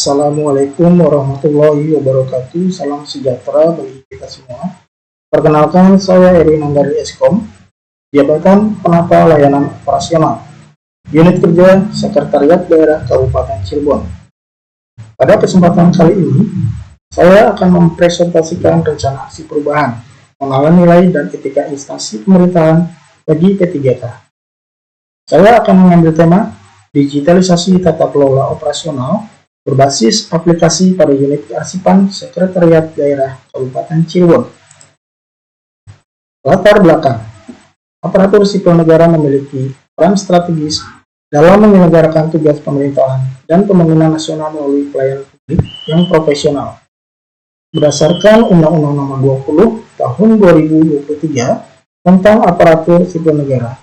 Assalamualaikum warahmatullahi wabarakatuh. Salam sejahtera bagi kita semua. Perkenalkan, saya Eri Nandari Eskom, Jabatan Penata Layanan Operasional, Unit Kerja Sekretariat Daerah Kabupaten Cirebon. Pada kesempatan kali ini, saya akan mempresentasikan rencana aksi perubahan, pengenalan nilai dan etika instansi pemerintahan bagi P3K. Saya akan mengambil tema digitalisasi tata kelola operasional berbasis aplikasi pada unit kearsipan Sekretariat Daerah Kabupaten Cirebon. Latar belakang: aparatur sipil negara memiliki peran strategis dalam menyelenggarakan tugas pemerintahan dan pembangunan nasional melalui pelayanan publik yang profesional. Berdasarkan Undang-Undang Nomor 20 Tahun 2023 tentang aparatur sipil negara,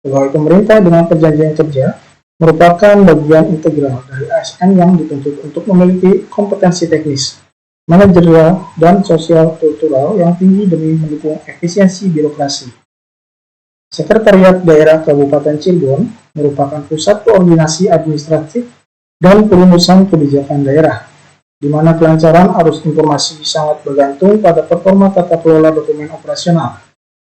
pegawai pemerintah dengan perjanjian kerja merupakan bagian integral dari ASN yang dituntut untuk memiliki kompetensi teknis, manajerial, dan sosial kultural yang tinggi demi mendukung efisiensi birokrasi. Sekretariat Daerah Kabupaten Cirebon merupakan pusat koordinasi administratif dan perumusan kebijakan daerah, di mana kelancaran arus informasi sangat bergantung pada performa tata kelola dokumen operasional.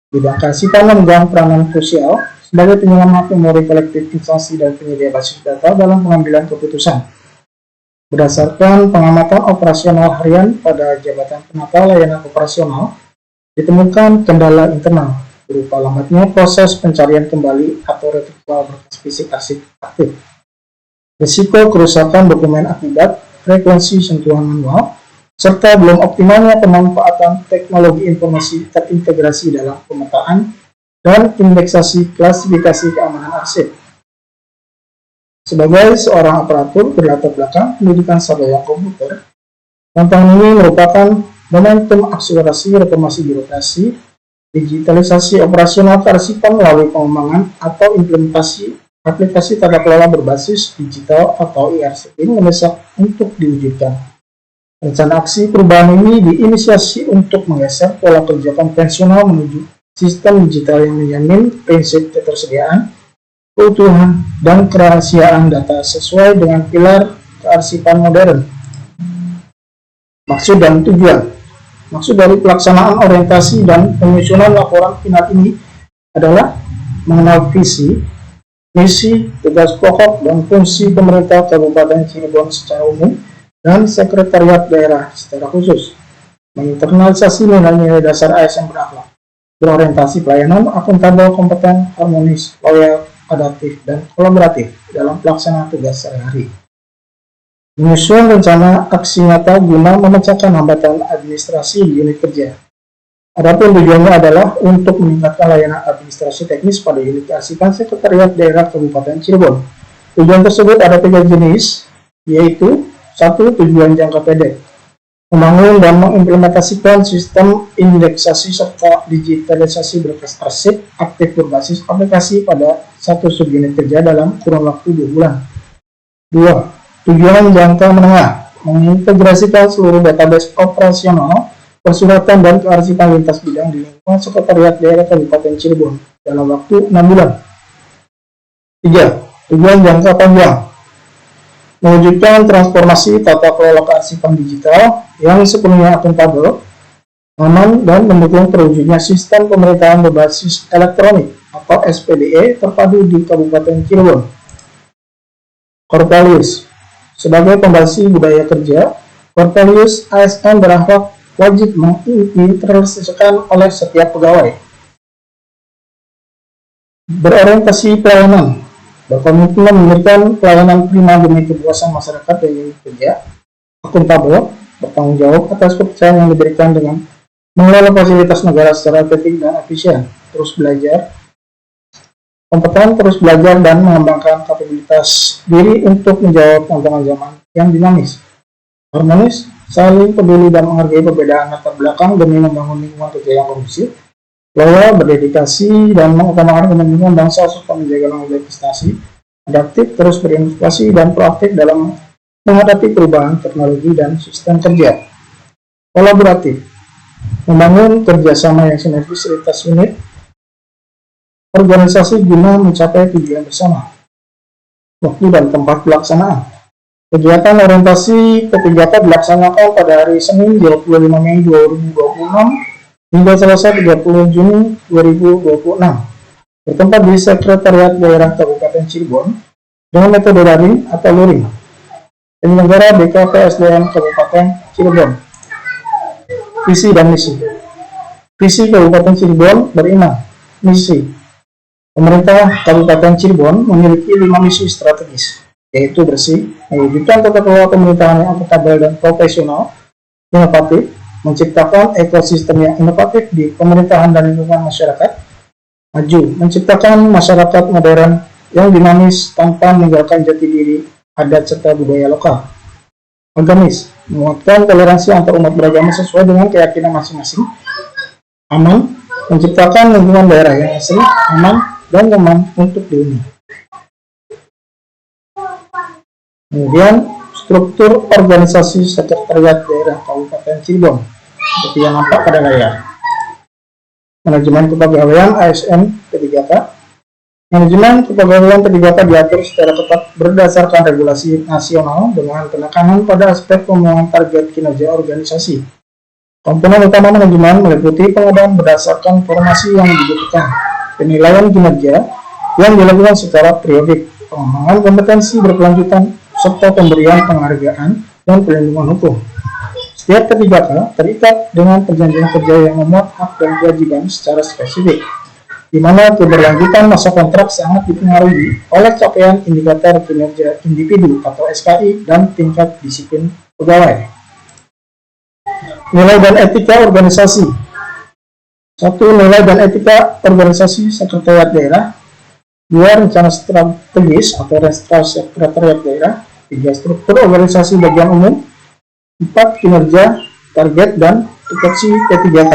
Bidang kearsipan memegang peranan krusial sebagai penyelamat memori kolektif instansi dan penyedia basis data dalam pengambilan keputusan. Berdasarkan pengamatan operasional harian pada Jabatan Penata Layanan Operasional, ditemukan kendala internal berupa lambatnya proses pencarian kembali atau retrieval berkas fisik arsip aktif, risiko kerusakan dokumen akibat frekuensi sentuhan manual, serta belum optimalnya pemanfaatan teknologi informasi terintegrasi dalam pemetaan dan indeksasi klasifikasi keamanan arsip. Sebagai seorang aparatur berlatar belakang pendidikan sarjana komputer, tantangan ini merupakan momentum akselerasi reformasi birokrasi, digitalisasi operasional kearsipan melalui pengembangan atau implementasi aplikasi tata kelola berbasis digital atau e-arsipin mendesak untuk diwujudkan. Rencana aksi perubahan ini diinisiasi untuk menggeser pola kerja konvensional menuju sistem digital yang menjamin prinsip ketersediaan, keutuhan, dan kerahasiaan data sesuai dengan pilar kearsipan modern. Maksud dan tujuan. Maksud dari pelaksanaan orientasi dan penyusunan laporan final ini adalah mengenal visi, misi, tugas pokok, dan fungsi pemerintah Kabupaten Cirebon secara umum dan Sekretariat Daerah secara khusus, menginternalisasi nilai-nilai dasar ASN berakhlak, berorientasi pelayanan, akuntabel, kompeten, harmonis, loyal, adaptif, dan kolaboratif dalam pelaksanaan tugas sehari-hari. Menyusun rencana aksi nyata guna memecahkan hambatan administrasi di unit kerja. Adapun tujuannya adalah untuk meningkatkan layanan administrasi teknis pada unit kearsipan Sekretariat Daerah Kabupaten Cirebon. Tujuan tersebut ada 3 jenis, yaitu 1. Tujuan jangka pendek, membangun dan mengimplementasikan sistem indeksasi serta digitalisasi berkas arsip aktif berbasis aplikasi pada satu subunit kerja dalam kurun waktu 2 bulan. 2. Tujuan jangka menengah, mengintegrasikan seluruh database operasional, persuratan, dan kearsipan lintas bidang di lingkungan Sekretariat Daerah Kabupaten Cirebon dalam waktu 6 bulan. 3. Tujuan jangka panjang, mewujudkan transformasi tata kelola kearsipan digital yang sepenuhnya akuntabel, aman, dan mendukung terwujudnya sistem pemerintahan berbasis elektronik atau SPDE terpadu di Kabupaten Cirebon. Corpalius. Sebagai pondasi budaya kerja, Corpalius ASN berakhlak wajib diintegrasikan oleh setiap pegawai. Berorientasi pelayanan, berkomitmen memberikan pelayanan prima demi kepuasan masyarakat dan unit kerja, akuntabel, bertanggung jawab atas kepercayaan yang diberikan dengan mengelola fasilitas negara secara efektif dan efisien, terus belajar, kompeten, terus belajar dan mengembangkan kapabilitas diri untuk menjawab tantangan zaman yang dinamis, harmonis, saling peduli dan menghargai perbedaan latar belakang demi membangun lingkungan kerja yang kondusif, loyal, berdedikasi, dan mengutamakan kepentingan bangsa serta menjaga nama baik instansi, adaptif, terus berinovasi, dan proaktif dalam menghadapi perubahan teknologi dan sistem kerja. Kolaboratif, membangun kerjasama yang sinergis lintas unit organisasi guna mencapai tujuan bersama. Waktu dan tempat pelaksanaan, Kegiatan orientasi P3K dilaksanakan pada hari Senin 25 Mei 2026 hingga Selasa 30 Juni 2026. Bertempat di Sekretariat Daerah Kabupaten Cirebon dengan metode daring atau luring. Penyelenggara BKPSDM Kabupaten Cirebon. Visi dan misi. Visi Kabupaten Cirebon beriman. Misi. Pemerintah Kabupaten Cirebon memiliki 5 misi strategis, yaitu bersih, mewujudkan tata kelola pemerintahan yang akuntabel dan profesional, inovatif, menciptakan ekosistem yang inovatif di pemerintahan dan lingkungan masyarakat, maju, menciptakan masyarakat modern yang dinamis tanpa meninggalkan jati diri, adat serta budaya lokal. Agamis, menguatkan toleransi antar umat beragama sesuai dengan keyakinan masing-masing. Aman, menciptakan lingkungan daerah yang asri, aman, dan nyaman untuk dihuni. Kemudian, struktur organisasi Sekretariat Daerah Kabupaten Cirebon, seperti yang nampak pada layar. Manajemen kepegawaian ASN P3K. Manajemen kepegawaian P3K diatur secara ketat berdasarkan regulasi nasional dengan penekanan pada aspek pemenuhan target kinerja organisasi. Komponen utama manajemen meliputi pengadaan berdasarkan formasi yang dibutuhkan, penilaian kinerja yang dilakukan secara periodik, pengembangan kompetensi berkelanjutan, serta pemberian penghargaan dan perlindungan hukum. Setiap P3K terikat dengan perjanjian kerja yang memuat hak dan kewajiban secara spesifik, di mana keberlanjutan masa kontrak sangat dipengaruhi oleh capaian indikator kinerja individu atau SKI dan tingkat disiplin pegawai. Nilai dan etika organisasi. 1. Nilai dan etika organisasi Sekretariat Daerah. 2. Rencana strategis atau rencana Sekretariat Daerah. 3. Struktur organisasi bagian umum. 4. Kinerja, target, dan tupoksi P3K.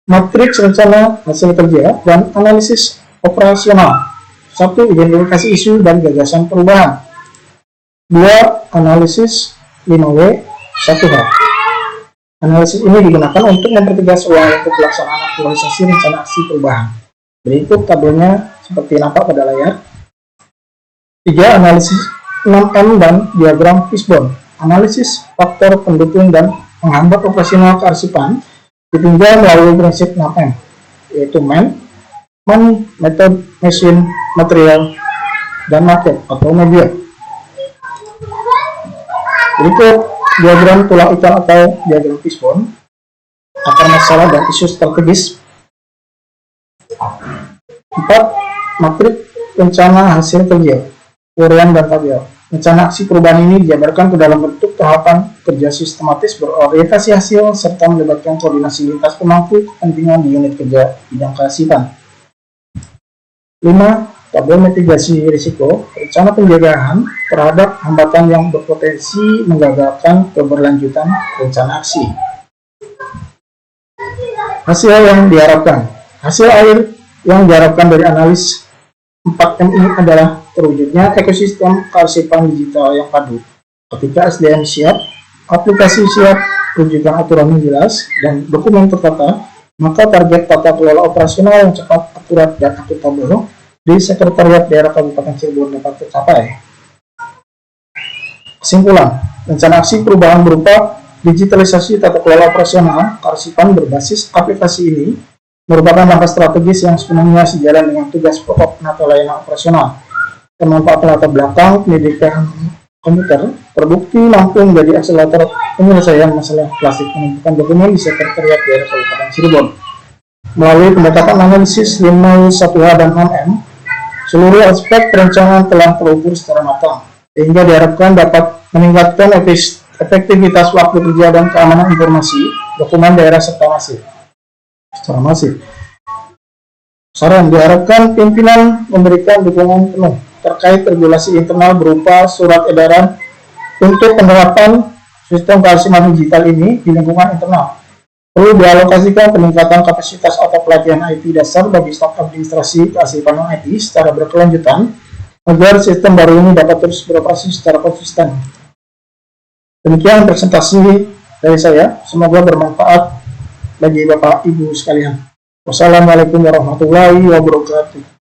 Matriks rencana hasil kerja dan analisis operasional. 1. Identifikasi isu dan gagasan perubahan. 2. Analisis 5W 1H. Analisis ini digunakan untuk mempertegas ruang untuk pelaksanaan aktualisasi rencana aksi perubahan. Berikut tabelnya seperti nampak pada layar. 3. Analisis 6M dan diagram fishbone. Analisis faktor pendukung dan menghambat operasional kearsipan ditinjau melalui prinsip 6M, yaitu man, method, machine, material, dan market atau media. Berikut diagram tulang ikan atau diagram fishbone, akar masalah dan isu strategis. 4. Matrik rencana hasil kerja, uraian dan tabel. Rencana aksi perubahan ini dijabarkan ke dalam bentuk tahapan kerja sistematis berorientasi hasil serta melibatkan koordinasi lintas pemangku kepentingan di unit kerja bidang kearsipan. 5. Tabel mitigasi risiko, rencana penjagaan terhadap hambatan yang berpotensi menggagalkan keberlanjutan rencana aksi. Hasil yang diharapkan. Hasil akhir yang diharapkan dari analis 4M ini adalah terwujudnya ekosistem kearsipan digital yang padu. Ketika SDM siap, aplikasi siap, rujukan aturan yang jelas, dan dokumen tertata, maka target tata kelola operasional yang cepat, akurat, dan akuntabel di Sekretariat Daerah Kabupaten Cirebon dapat tercapai. Kesimpulan, rencana aksi perubahan berupa digitalisasi tata kelola operasional kearsipan berbasis aplikasi ini merupakan langkah strategis yang sepenuhnya sejalan dengan tugas pokok penata layanan operasional. Pemanfaatan latar belakang pendidikan komputer terbukti mampu menjadi akselerator penyelesaian masalah klasik penumpukan dokumen di Sekretariat Daerah Kabupaten Cirebon. Melalui pendekatan analisis 5W1H dan 6M, seluruh aspek perencanaan telah terukur secara matang, sehingga diharapkan dapat meningkatkan efektivitas waktu kerja dan keamanan informasi dokumen daerah secara masif. Saran, diharapkan pimpinan memberikan dukungan penuh terkait regulasi internal berupa surat edaran untuk penerapan sistem kearsipan digital ini di lingkungan internal. Perlu dialokasikan peningkatan kapasitas atau pelatihan IT dasar bagi staf administrasi kearsipan non-IT secara berkelanjutan agar sistem baru ini dapat terus beroperasi secara konsisten. Demikian presentasi dari saya, semoga bermanfaat bagi Bapak Ibu sekalian. Wassalamualaikum warahmatullahi wabarakatuh.